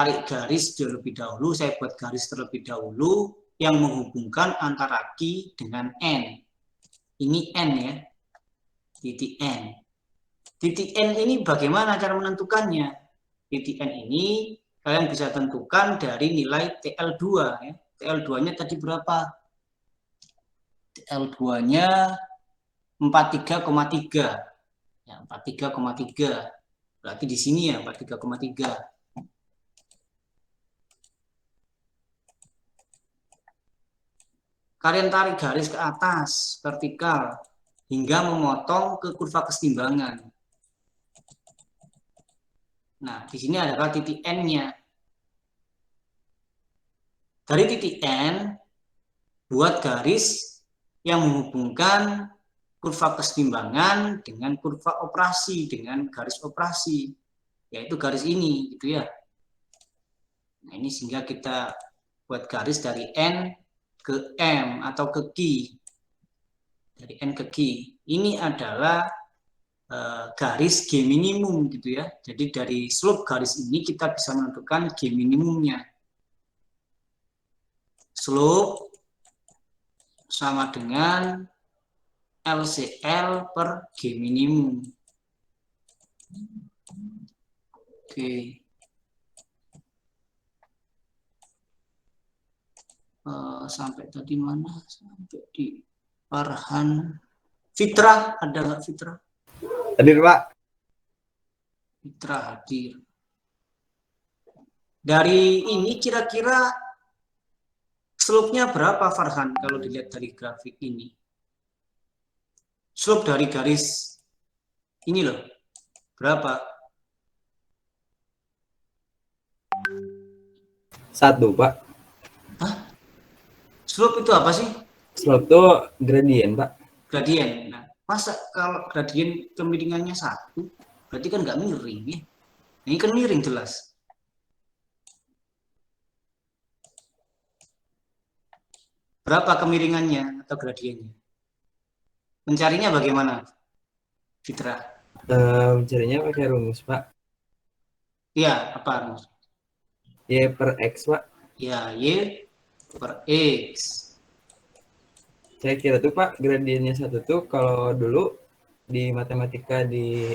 tarik garis terlebih dahulu, saya buat garis terlebih dahulu yang menghubungkan antara Q dengan N. Ini N ya, titik N. Titik N ini bagaimana cara menentukannya? Titik N ini kalian bisa tentukan dari nilai TL2 ya. TL2-nya tadi berapa? TL2-nya 43,3. Ya, 43,3. Berarti di sini ya 43,3. Kalian tarik garis ke atas, vertikal, hingga memotong ke kurva kesetimbangan. Nah, di sini adalah titik N-nya. Dari titik N, buat garis yang menghubungkan kurva kesetimbangan dengan kurva operasi, dengan garis operasi, yaitu garis ini, gitu ya. Nah, ini sehingga kita buat garis dari N ke M atau ke Q. Dari N ke Q. Ini adalah garis G minimum gitu ya. Jadi dari slope garis ini kita bisa menentukan G minimumnya. Slope sama dengan LCL per G minimum. Oke. Sampai tadi mana? Sampai di Farhan. Fitra, ada nggak Fitra? Hadir, Pak. Fitra hadir. Dari ini kira-kira slope-nya berapa Farhan kalau dilihat dari grafik ini? Slope dari garis ini loh, berapa? 1, Pak. Hah? Slope itu apa sih? Slope itu gradien, Pak. Gradien. Nah, masa kalau gradien kemiringannya 1, berarti kan nggak miring ya? Ini kan miring jelas. Berapa kemiringannya atau gradiennya? Mencarinya bagaimana, Fitra? Mencarinya pakai rumus, Pak. Ya, apa rumus? Y per X, Pak. Ya, Y per X. Saya kira tuh, Pak, gradiennya 1 tuh kalau dulu di matematika di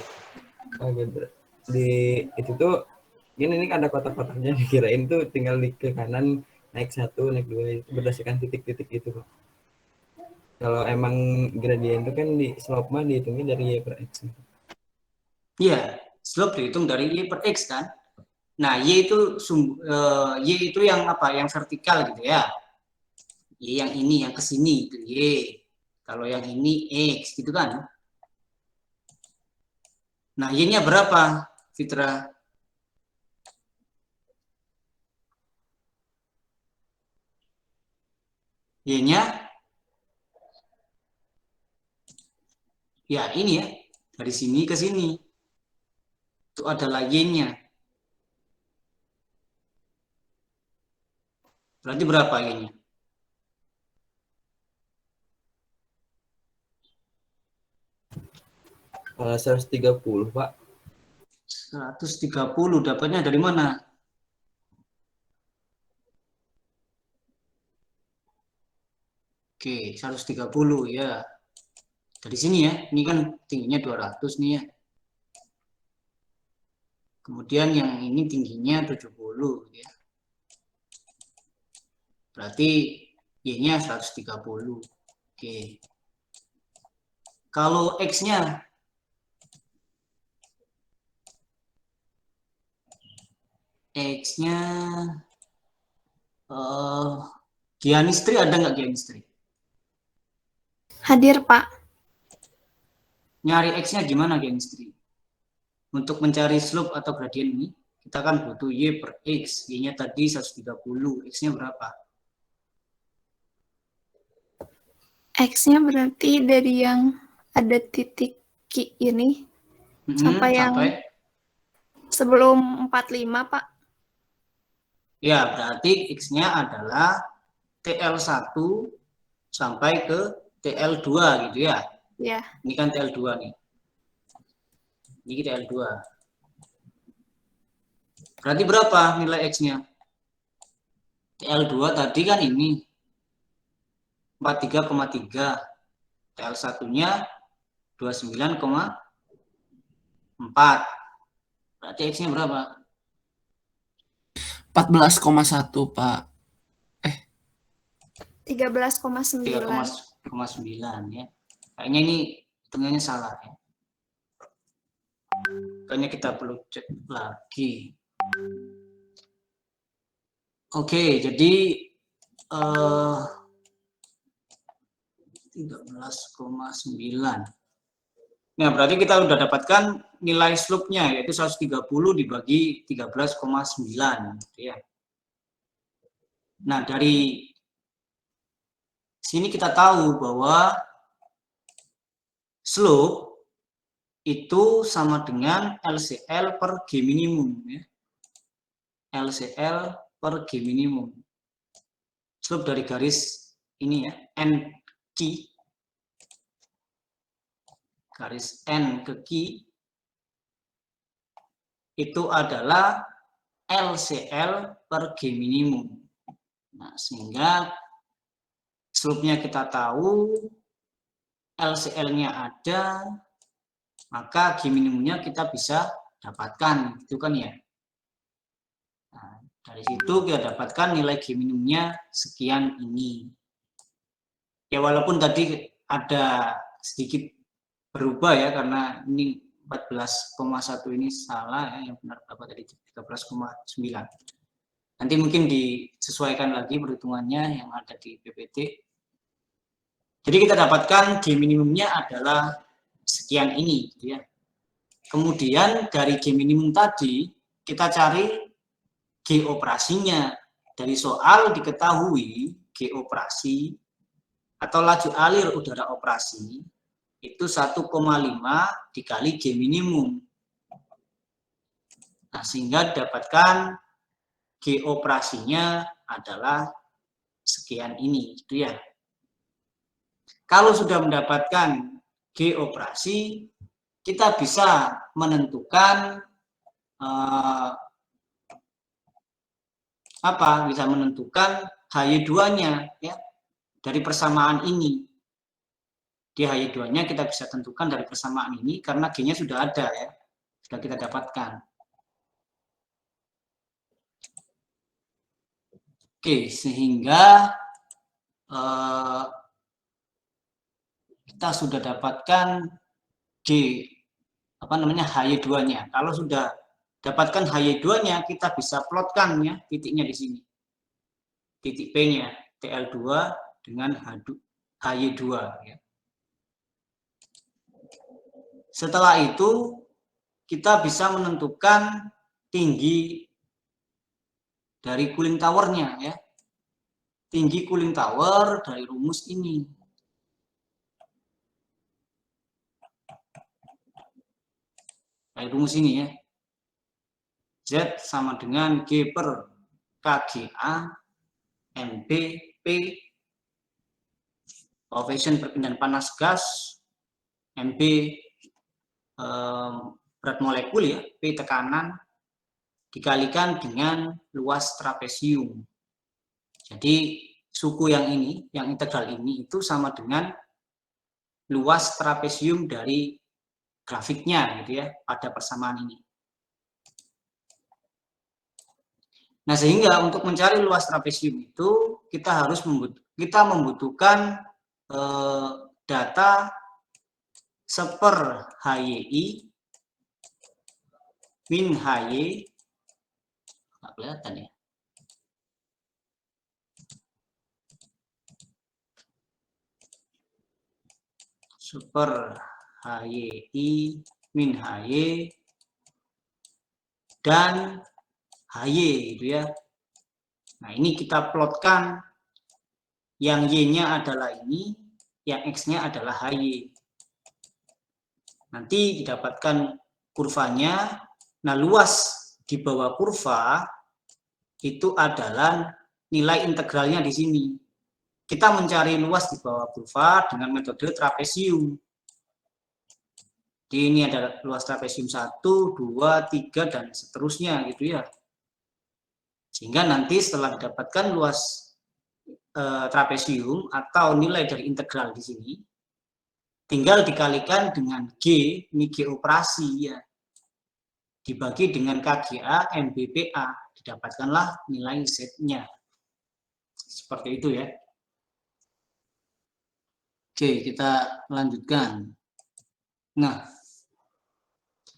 itu tuh ini ada kotak-kotaknya, dikirain tuh tinggal di ke kanan naik 1, naik 2 itu berdasarkan titik-titik itu, Pak. Kalau emang gradien itu kan di slope mah dihitungnya dari Y per X. Iya, slope dihitung dari Y per X kan. Nah, Y itu yang apa? Yang vertikal gitu ya. Y yang ini, yang ke sini itu Y. Kalau yang ini X gitu kan. Nah, Y-nya berapa, Fitra? Y-nya ya ini ya, dari sini ke sini. Itu adalah Y-nya. Berarti berapa Y-nya? Kalau 130, Pak. 130, dapatnya dari mana? Oke, 130 ya. Dari sini ya, ini kan tingginya 200 nih ya. Kemudian yang ini tingginya 70 ya. Berarti Y-nya 130. Oke. Kalau X-nya Gianistri ada nggak Gianistri? Hadir, Pak. Nyari X-nya gimana Gianistri? Untuk mencari slope atau gradien ini, kita kan butuh Y per X. Y-nya tadi 130, X-nya berapa? X-nya berarti dari yang ada titik Q ini sampai yang sebelum 45, Pak. Ya, berarti X-nya adalah TL1 sampai ke TL2 gitu ya. Ya. Ini kan TL2 nih. Ini TL2. Berarti berapa nilai X-nya? TL2 tadi kan ini 43,3. TL1-nya 29,4. Berarti X-nya berapa? 14,1, Pak. 13,9. 3,9 ya. Kayaknya ini hitungannya salah ya. Kayaknya kita perlu cek lagi. Oke, jadi 13,9. Nah, berarti kita sudah dapatkan nilai slope-nya, yaitu 130 dibagi 13,9. Ya. Nah, dari sini kita tahu bahwa slope itu sama dengan LCL per G minimum. Ya. LCL per G minimum. Slope dari garis ini ya, NQ, garis N ke Q, itu adalah LCL per G minimum. Nah, sehingga slope-nya kita tahu, LCL-nya ada, maka G minimumnya kita bisa dapatkan, gitu kan ya. Nah, dari situ kita dapatkan nilai G minimumnya sekian ini. Ya walaupun tadi ada sedikit berubah ya, karena ini 14,1 ini salah ya, yang benar berapa tadi 13,9. Nanti mungkin disesuaikan lagi perhitungannya yang ada di PPT. Jadi kita dapatkan G minimumnya adalah sekian ini, gitu ya. Kemudian dari G minimum tadi kita cari G operasinya. Dari soal diketahui G operasi atau laju alir udara operasi itu 1,5 dikali G minimum. Nah, sehingga dapatkan G operasinya adalah sekian ini, gitu ya. Kalau sudah mendapatkan G operasi, kita bisa menentukan bisa menentukan HY2-nya ya dari persamaan ini. Di HY2-nya kita bisa tentukan dari persamaan ini karena G-nya sudah ada ya, sudah kita dapatkan. Oke, sehingga kita sudah dapatkan HY2-nya. Kalau sudah dapatkan HY2-nya, kita bisa plotkan ya titiknya di sini. Titik P-nya TL2 dengan HY2 ya. Setelah itu kita bisa menentukan tinggi dari cooling tower-nya ya. Tinggi cooling tower dari rumus ini. Dari rumus ini ya. Z sama dengan G per KGA MB P coefisien perpindahan panas gas, MB berat molekul ya, P tekanan dikalikan dengan luas trapesium. Jadi suku yang ini, yang integral ini itu sama dengan luas trapesium dari grafiknya gitu ya pada persamaan ini. Nah, sehingga untuk mencari luas trapesium itu kita membutuhkan data seper HYI min HY, nggak kelihatan ya. Super HYI min HY dan HY gitu ya. Nah, ini kita plotkan yang Y-nya adalah ini, yang X-nya adalah HY. Nanti didapatkan kurvanya. Nah, luas di bawah kurva itu adalah nilai integralnya di sini. Kita mencari luas di bawah kurva dengan metode trapesium. Jadi ini ada luas trapesium 1, 2, 3 dan seterusnya gitu ya. Sehingga nanti setelah didapatkan luas trapesium atau nilai dari integral di sini, tinggal dikalikan dengan G, ini G operasi ya, dibagi dengan KGA, MBPA, didapatkanlah nilai Z-nya. Seperti itu ya. Oke, kita lanjutkan. Nah,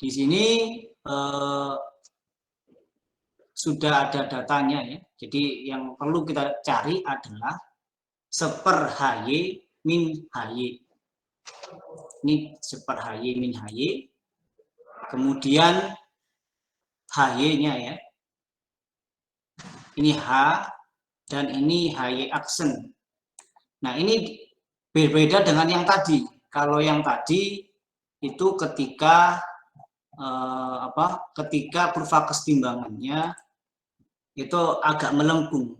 di sini sudah ada datanya ya. Jadi yang perlu kita cari adalah seper HY min HY. Ini seper HY min HY. Kemudian HY-nya ya. Ini H dan ini HY aksen. Nah, ini berbeda dengan yang tadi. Kalau yang tadi itu ketika ketika kurva kesetimbangannya itu agak melengkung.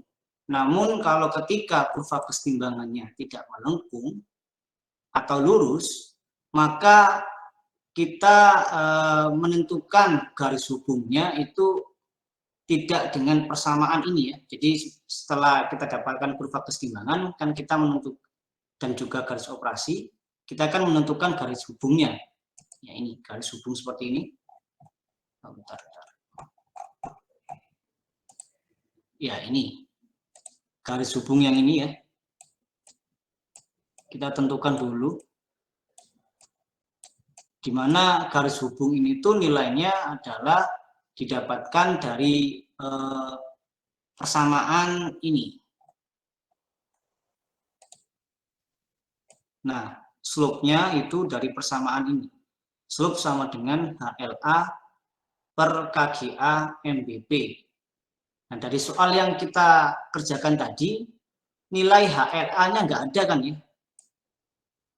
Namun kalau ketika kurva kesetimbangannya tidak melengkung atau lurus, maka kita menentukan garis hubungnya itu tidak dengan persamaan ini ya. Jadi setelah kita dapatkan kurva kesetimbangan, kan kita menentukan dan juga garis operasi, kita akan menentukan garis hubungnya. Ya, ini garis hubung seperti ini. Bentar. Ya, ini garis hubung yang ini ya. Kita tentukan dulu. Di mana garis hubung ini tuh nilainya adalah didapatkan dari persamaan ini. Nah, slope-nya itu dari persamaan ini. Slope sama dengan HLA per KGA MBP. Nah, dari soal yang kita kerjakan tadi, nilai HLA-nya nggak ada kan ya?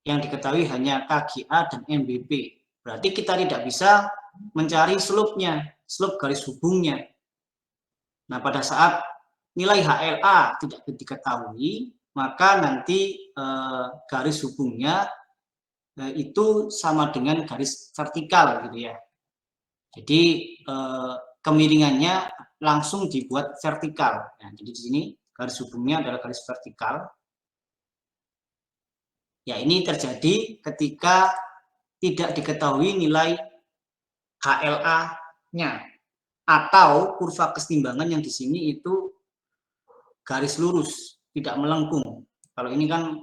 Yang diketahui hanya KGA dan MBP. Berarti kita tidak bisa mencari slope-nya, slope garis hubungnya. Nah, pada saat nilai HLA tidak diketahui, maka nanti garis hubungnya itu sama dengan garis vertikal gitu ya. Jadi kemiringannya langsung dibuat vertikal. Nah, jadi di sini garis hubungnya adalah garis vertikal. Ya, ini terjadi ketika tidak diketahui nilai HLA-nya atau kurva kesetimbangan yang di sini itu garis lurus, tidak melengkung. Kalau ini kan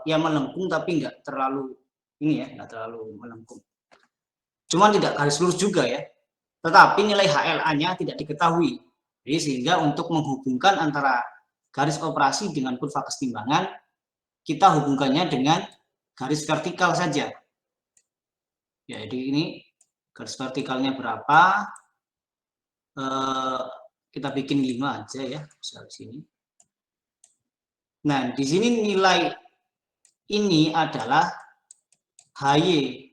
ya melengkung tapi nggak terlalu ini ya, nggak terlalu melengkung. Cuman tidak garis lurus juga ya. Tetapi nilai HLA-nya tidak diketahui. Jadi sehingga untuk menghubungkan antara garis operasi dengan kurva kesetimbangan, kita hubungkannya dengan garis vertikal saja. Ya, jadi ini garis vertikalnya berapa? Kita bikin 5 aja ya, misal di sini. Nah, di sini nilai ini adalah HY.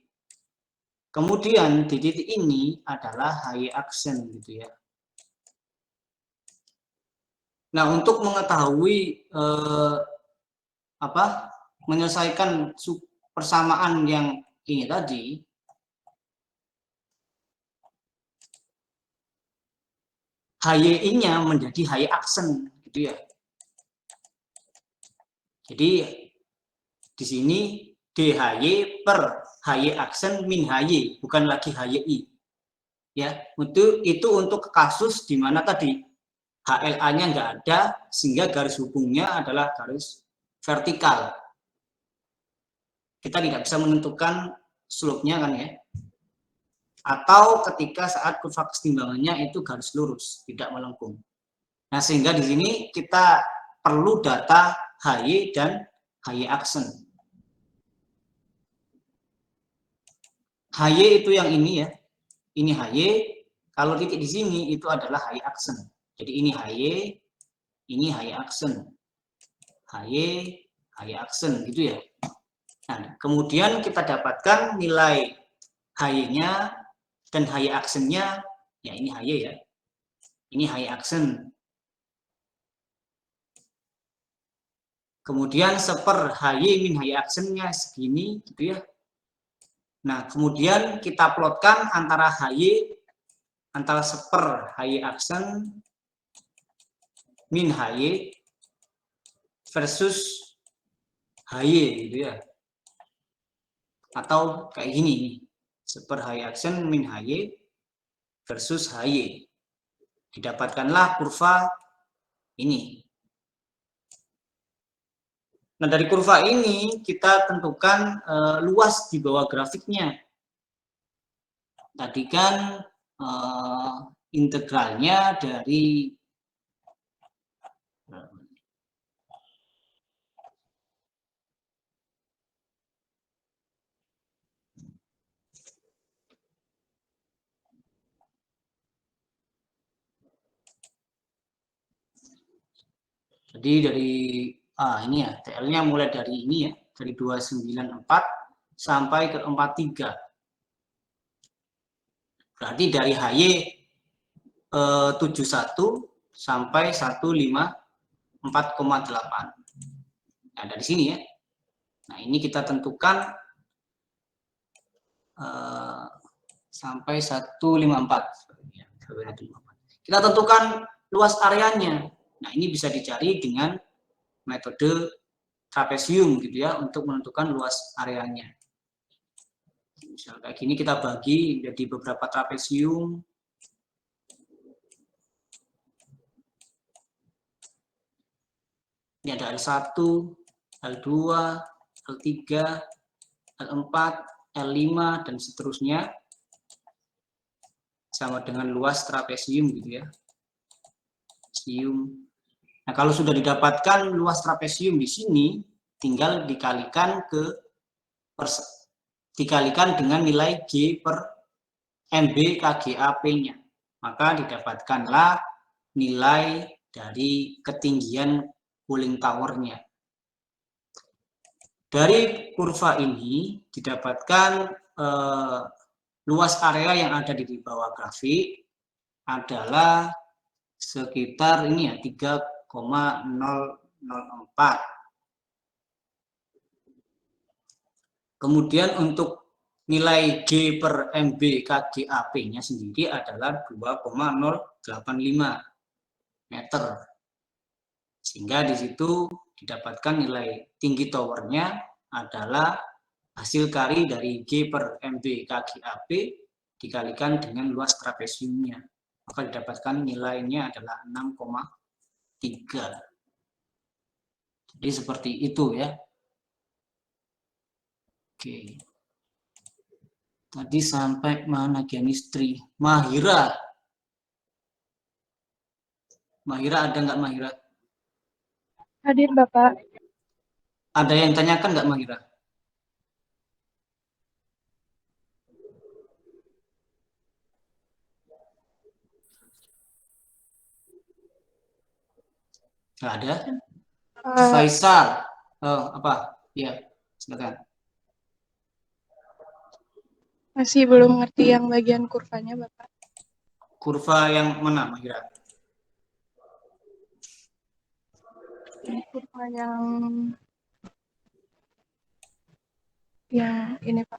Kemudian di titik ini adalah HY aksen gitu ya. Nah, untuk mengetahui menyelesaikan persamaan yang ini tadi, HY-nya menjadi HY aksen gitu ya. Jadi di sini DHY per HY aksen min HY, bukan lagi HYI. Ya, itu untuk kasus di mana tadi HLA-nya nggak ada, sehingga garis hubungnya adalah garis vertikal. Kita tidak bisa menentukan slope-nya kan ya. Atau ketika saat kurva kesetimbangannya itu garis lurus, tidak melengkung. Nah, sehingga di sini kita perlu data HY dan HY aksen. HY itu yang ini ya. Ini HY, kalau titik di sini itu adalah HY aksen. Jadi ini HY, ini HY aksen. HY, HY aksen gitu ya. Nah, kemudian kita dapatkan nilai HY-nya dan HY aksennya, ya ini HY ya. Ini HY aksen. Kemudian seper HY min HY aksennya segini gitu ya. Nah, kemudian kita plotkan antara HY, antara seper HY aksen min HY versus HY gitu ya. Atau kayak gini nih. Super high action min HY versus HY. Didapatkanlah kurva ini. Nah, dari kurva ini kita tentukan luas di bawah grafiknya. Tadi kan integralnya dari ini ya, TL-nya mulai dari ini ya, dari 294 sampai ke 43. Berarti dari HY 71 sampai 154,8. Nah, dari sini ya. Nah, ini kita tentukan sampai 154. Kita tentukan luas areanya. Nah, ini bisa dicari dengan metode trapesium gitu ya, untuk menentukan luas areanya. Misal kayak gini kita bagi jadi beberapa trapesium. Ini ada L1, L2, L3, L4, L5, dan seterusnya. Sama dengan luas trapesium gitu ya. Trapesium. Nah, kalau sudah didapatkan luas trapesium di sini, tinggal dikalikan dengan nilai G per MB KGAP-nya. Maka didapatkanlah nilai dari ketinggian cooling tower-nya. Dari kurva ini didapatkan luas area yang ada di bawah grafik adalah sekitar ini ya, 3,004. Kemudian untuk nilai G per MB KGAP-nya sendiri adalah 2,085 meter. Sehingga di situ didapatkan nilai tinggi towernya adalah hasil kari dari G per MB KGAP dikalikan dengan luas trapesiumnya. Maka didapatkan nilainya adalah 6,3. Jadi seperti itu ya. Oke. Tadi sampai mana chemistry? Mahira. Mahira ada nggak Mahira? Hadir Bapak. Ada yang tanyakan nggak Mahira? Nggak ada? Faisal. Oh, apa? Ya, silakan. Masih belum ngerti yang bagian kurvanya, Bapak. Kurva yang mana, Mahira? Kurva yang ini, Pak.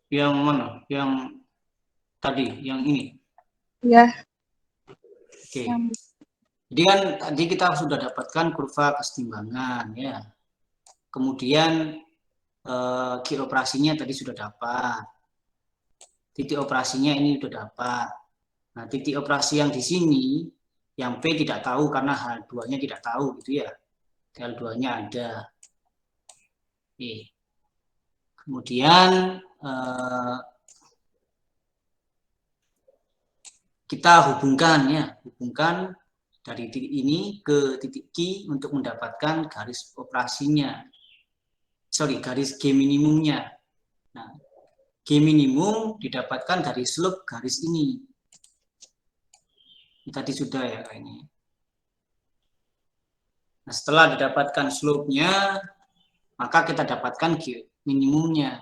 Yang mana? Yang tadi, yang ini? Ya. Oke. Jadi kan tadi kita sudah dapatkan kurva kesetimbangan ya. Kemudian Q operasinya tadi sudah dapat. Titik operasinya ini sudah dapat. Nah, titik operasi yang di sini yang P tidak tahu karena H2-nya tidak tahu gitu ya. L2-nya ada. Oke. Kemudian kita hubungkan dari titik ini ke titik Q untuk mendapatkan garis operasinya. Garis G minimumnya. Nah, G minimum didapatkan dari slope garis ini. Ini tadi sudah ya kayaknya. Nah, setelah didapatkan slope-nya, maka kita dapatkan G minimumnya.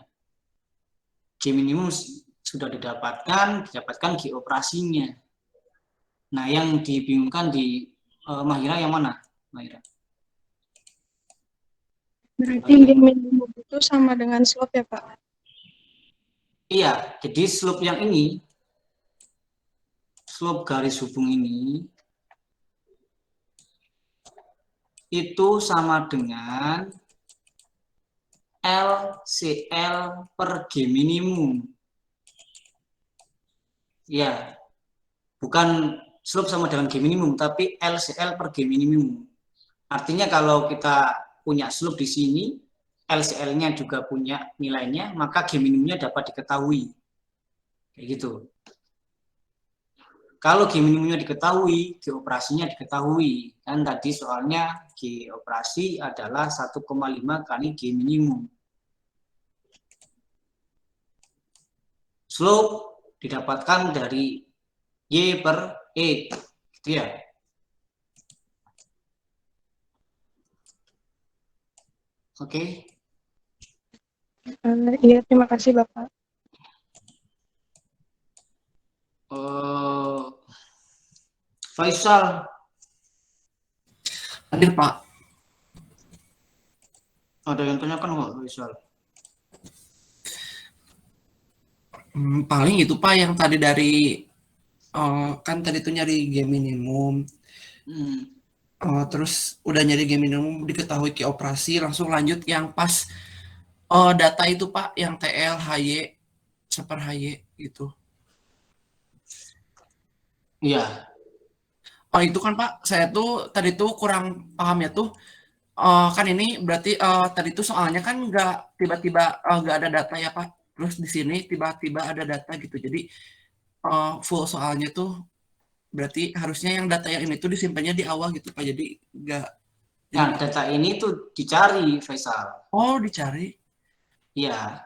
G minimum sudah didapatkan G operasinya. Nah, yang dibingungkan di Mahira yang mana, Mahira? Berarti G minimum itu sama dengan slope ya, Pak? Iya, jadi slope yang ini slope garis hubung ini itu sama dengan LCL per G minimum. Ya, bukan slope sama dengan G minimum, tapi LCL per G minimum. Artinya kalau kita punya slope di sini, LCL-nya juga punya nilainya, maka G minimumnya dapat diketahui. Kayak gitu. Kalau G minimumnya diketahui, G operasinya diketahui. Kan tadi soalnya G operasi adalah 1,5 kali G minimum. Slope didapatkan dari Y per E. Gitu ya. Oke. Iya, terima kasih Bapak. Faisal. Hadir, Pak. Ada yang tanyakan nggak, Faisal? Paling itu Pak yang tadi dari kan tadi tuh nyari G minimum. Terus udah nyari G minimum diketahui ke operasi, langsung lanjut yang pas data itu Pak, yang TL HY super HY gitu. Iya. Oh itu kan Pak, saya tuh tadi tuh kurang pahamnya tuh. Kan ini berarti tadi tuh soalnya kan nggak tiba-tiba nggak ada data ya Pak. Terus di sini tiba-tiba ada data gitu. Jadi full soalnya tuh berarti harusnya yang data yang ini tuh disimpannya di awal gitu Pak. Jadi nggak. Nah, data ini tuh dicari, Faisal. Oh, dicari. Iya.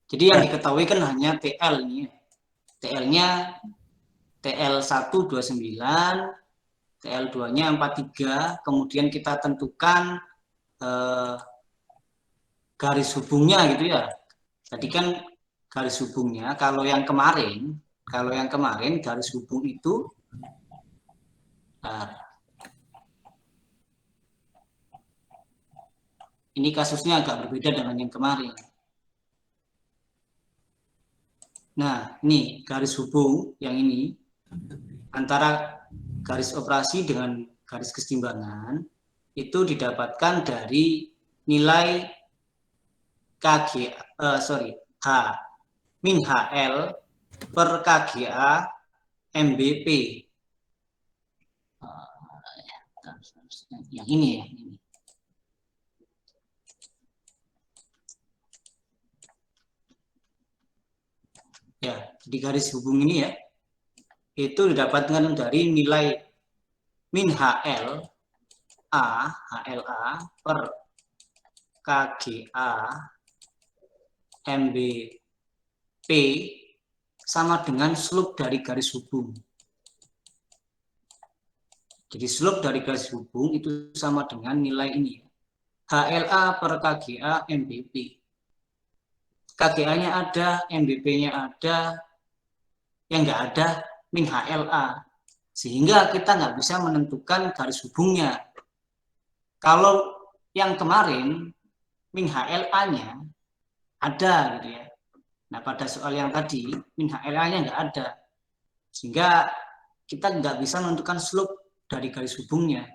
Jadi yang diketahui kan hanya TL nih. TL-nya TL1 29, TL2-nya 43, kemudian kita tentukan garis hubungnya gitu ya. Tadi kan garis hubungnya, kalau yang kemarin garis hubung itu ini kasusnya agak berbeda dengan yang kemarin. Nah, ini garis hubung yang ini antara garis operasi dengan garis keseimbangan itu didapatkan dari nilai H min HL per KGA MBP. Yang ini ya. Ya, di garis hubung ini ya, itu didapatkan dari nilai min HLA per KGA MBP sama dengan slope dari garis hubung. Jadi slope dari garis hubung itu sama dengan nilai ini. HLA per KGA MBP. KGA-nya ada, MBP-nya ada, yang nggak ada min HLA. Sehingga kita nggak bisa menentukan garis hubungnya. Kalau yang kemarin, min HLA-nya ada gitu ya. Nah, pada soal yang tadi, min HLA-nya nggak ada. Sehingga kita nggak bisa menentukan slope dari garis hubungnya.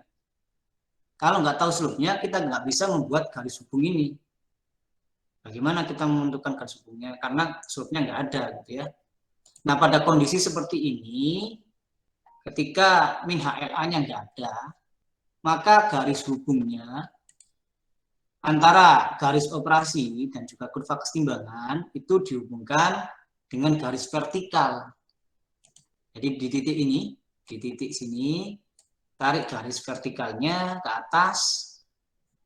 Kalau nggak tahu slope-nya, kita nggak bisa membuat garis hubung ini. Bagaimana kita menentukan garis hubungnya? Karena slope-nya nggak ada gitu ya. Nah, pada kondisi seperti ini, ketika min HLA-nya nggak ada, maka garis hubungnya antara garis operasi dan juga kurva keseimbangan itu dihubungkan dengan garis vertikal. Jadi di titik ini, di titik sini, tarik garis vertikalnya ke atas.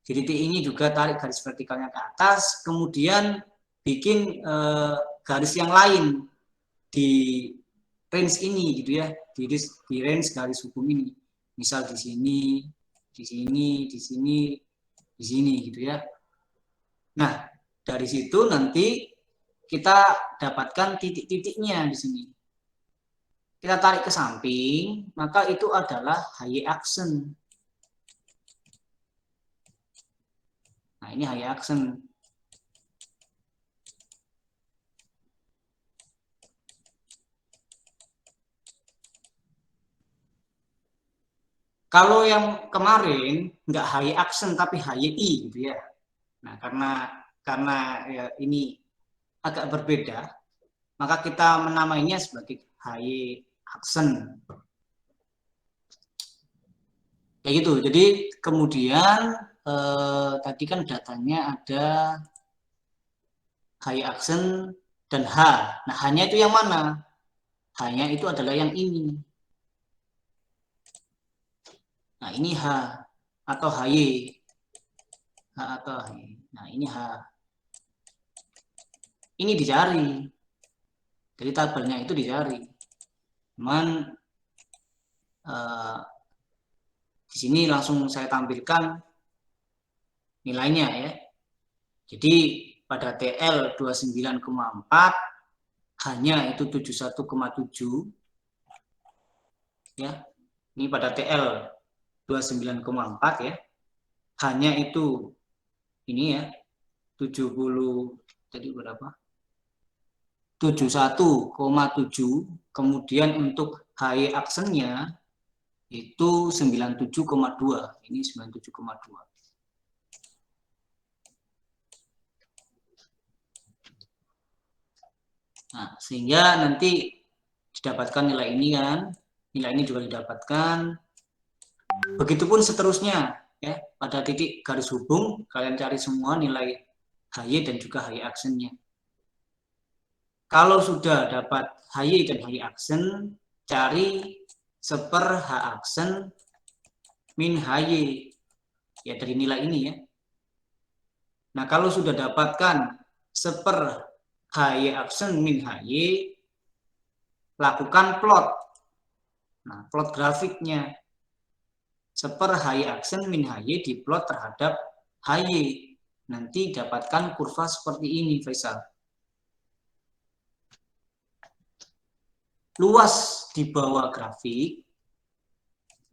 Di titik ini juga tarik garis vertikalnya ke atas, kemudian bikin garis yang lain di range ini gitu ya, di range garis hubung ini. Misal di sini, di sini, di sini, di sini gitu ya. Nah, dari situ nanti kita dapatkan titik-titiknya di sini. Kita tarik ke samping, maka itu adalah HY aksen. Nah, ini HY aksen. Kalau yang kemarin nggak high accent tapi HYI gitu ya. Nah, karena ya, ini agak berbeda, maka kita menamainya sebagai high accent. Kayak gitu. Jadi kemudian tadi kan datanya ada high accent dan H. Nah, H-nya itu yang mana? H-nya itu adalah yang ini. Nah, ini H atau HY. H atau HY. Nah, ini H. Ini dicari. Jadi tabelnya itu dicari. Cuman di sini langsung saya tampilkan nilainya ya. Jadi pada TL 29,4 hanya itu 71,7 ya. Ini pada TL 29,4 ya. Hanya itu ini ya 70 tadi berapa? 71,7. Kemudian untuk HY aksennya itu 97,2. Ini 97,2. Nah, sehingga nanti didapatkan nilai ini kan. Nilai ini juga didapatkan. Begitupun seterusnya ya. Pada titik garis hubung kalian cari semua nilai HY dan juga HY aksennya. Kalau sudah dapat HY dan HY aksen, cari seper H aksen min HY. Ya dari nilai ini ya. Nah, kalau sudah dapatkan seper HY aksen min HY, lakukan plot. Nah, plot grafiknya. Seper HY aksen min HY diplot terhadap HY. Nanti dapatkan kurva seperti ini, Faisal. Luas di bawah grafik,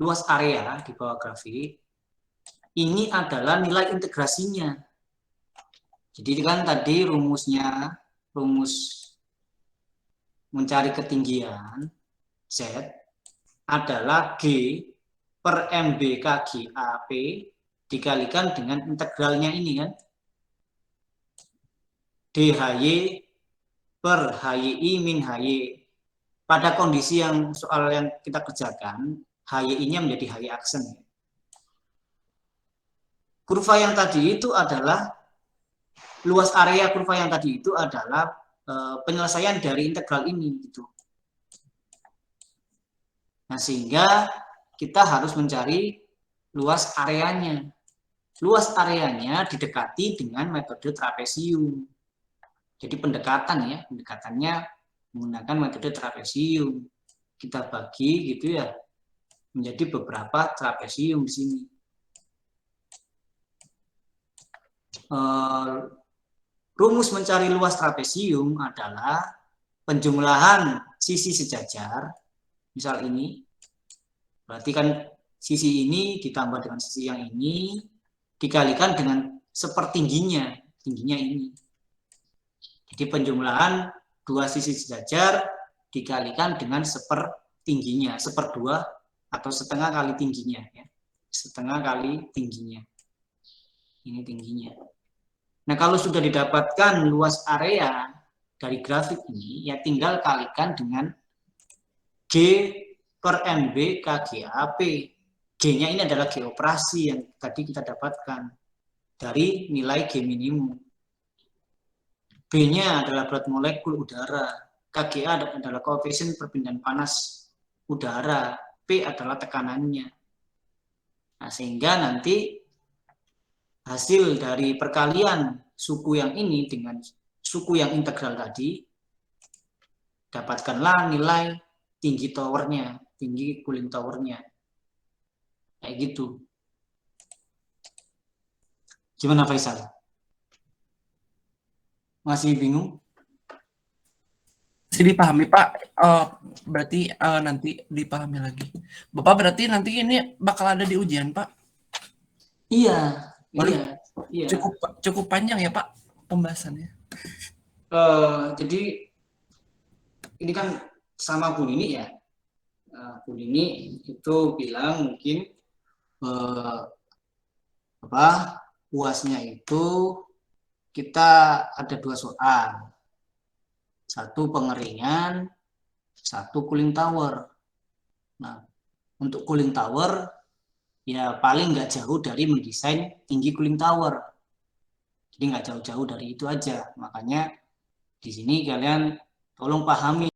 luas area di bawah grafik, ini adalah nilai integrasinya. Jadi kan tadi rumusnya, rumus mencari ketinggian Z adalah G per MB KG AP dikalikan dengan integralnya ini kan. DHY per HYI min HY. Pada kondisi yang soal yang kita kerjakan, HYI-nya menjadi HY aksen. Kurva yang tadi itu adalah, luas area kurva yang tadi itu adalah penyelesaian dari integral ini. Gitu. Nah, sehingga kita harus mencari luas areanya. Luas areanya didekati dengan metode trapesium. Jadi pendekatan ya, pendekatannya menggunakan metode trapesium. Kita bagi gitu ya menjadi beberapa trapesium di sini. Rumus mencari luas trapesium adalah penjumlahan sisi sejajar. Misal ini, berarti kan sisi ini ditambah dengan sisi yang ini dikalikan dengan sepertingginya, tingginya ini. Jadi penjumlahan dua sisi sejajar dikalikan dengan sepertingginya, seperdua atau setengah kali tingginya. Ya. Setengah kali tingginya. Ini tingginya. Nah, kalau sudah didapatkan luas area dari grafik ini, ya tinggal kalikan dengan G per MB KGAP. G-nya ini adalah G operasi yang tadi kita dapatkan dari nilai G minimum. B-nya adalah berat molekul udara, KGA adalah koefisien perpindahan panas udara, P adalah tekanannya. Nah, sehingga nanti hasil dari perkalian suku yang ini dengan suku yang integral tadi, dapatkanlah nilai tinggi towernya, tinggi cooling towernya. Kayak gitu. Gimana Faisal? Masih bingung? Masih dipahami Pak, berarti nanti dipahami lagi. Bapak berarti nanti ini bakal ada di ujian Pak? Iya, iya. Cukup panjang ya Pak pembahasannya. Jadi ini kan sama Bu Nini ya. Bu Nini itu bilang mungkin UASnya itu kita ada 2 soal. Satu pengeringan, satu cooling tower. Nah, untuk cooling tower ya paling nggak jauh dari mendesain tinggi cooling tower. Jadi nggak jauh-jauh dari itu aja. Makanya di sini kalian tolong pahami